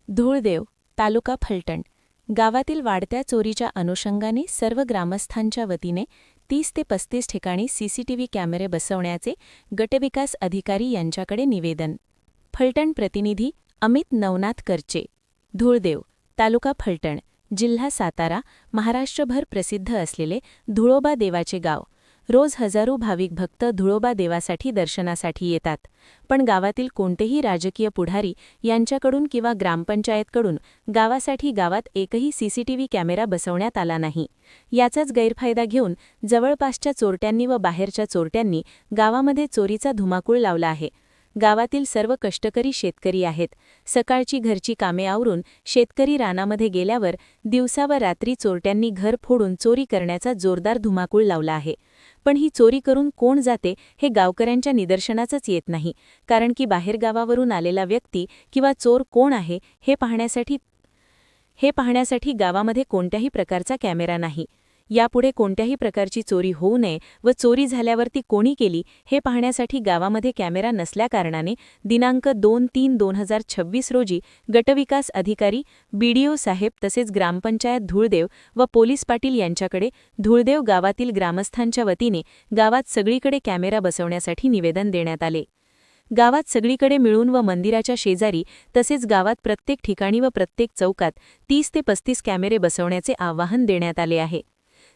धूळदेव, तालुका फलटण गावातील वाढत्या चोरीच्या अनुषंगाने सर्व ग्रामस्थांच्या वतीने 30 ते 35 ठिकाणी सीसीटीव्ही कॅमेरे बसवण्याचे गटविकास अधिकारी यांच्याकडे निवेदन. फलटण प्रतिनिधी अमित नवनाथ करचे. धूळदेव, तालुका फलटण, जिल्हा सातारा, महाराष्ट्रभर प्रसिद्ध असलेले धुळोबा देवाचे गाव. रोज हजारो भाविक भक्त धुळोबा देवासाठी दर्शनासाठी येतात, पण गावातील कोणतेही राजकीय पुढारी यांच्याकडून किंवा ग्रामपंचायतकडून गावात एकही सीसीटीव्ही कॅमेरा बसवण्यात आला नाही. याचाच गैरफायदा घेऊन जवळपासच्या चोरट्यांनी व बाहेरच्या चोरट्यांनी गावामध्ये चोरीचा धुमाकूळ लावला आहे. गावातील सर्व कष्टकरी शेतकरी आहेत. सकाळची घरची कामे आवरून शेतकरी रानामध्ये गेल्यावर दिवसा व रात्री चोरट्यांनी घर फोडून चोरी करण्याचा जोरदार धुमाकूळ लावला आहे. पण ही चोरी करून कोण जाते हे गावकऱ्यांच्या निदर्शनाचंच येत नाही, कारण की बाहेरगावावरून आलेला व्यक्ती किंवा चोर कोण आहे हे पाहण्यासाठी गावामध्ये कोणत्याही प्रकारचा कॅमेरा नाही. यापुढे कोणत्याही प्रकारची चोरी होऊ नये व चोरी झाल्यावर ती कोणी केली हे पाहण्यासाठी गावामध्ये कॅमेरा नसल्याकारणाने दिनांक 2-3-2026 रोजी गटविकास अधिकारी, बीडीओ साहेब तसेच ग्रामपंचायत धूळदेव व पोलीस पाटील यांच्याकडे धूळदेव गावातील ग्रामस्थांच्या वतीने गावात सगळीकडे कॅमेरा बसवण्यासाठी निवेदन देण्यात आले. गावात सगळीकडे मिळून व मंदिराच्या शेजारी तसेच गावात प्रत्येक ठिकाणी व प्रत्येक चौकात 30 ते 35 कॅमेरे बसवण्याचे आवाहन देण्यात आले आहे.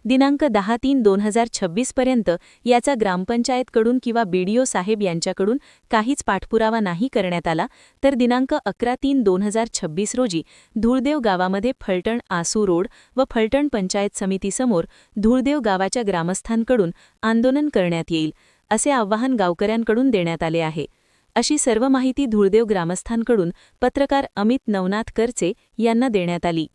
दिनांक 10-3-2026 पर्यंत याचा ग्रामपंचायतकडून किंवा बीडीओ साहेब यांच्याकडून काहीच पाठपुरावा नाही करण्यात आला तर दिनांक 11-3-2026 रोजी धूळदेव गावामध्ये फलटण आसू रोड व फलटण पंचायत समितीसमोर धूळदेव गावाच्या ग्रामस्थांकडून आंदोलन करण्यात येईल, असे आवाहन गावकऱ्यांकडून देण्यात आले आहे. अशी सर्व माहिती धूळदेव ग्रामस्थांकडून पत्रकार अमित नवनाथ करचे यांना देण्यात आली.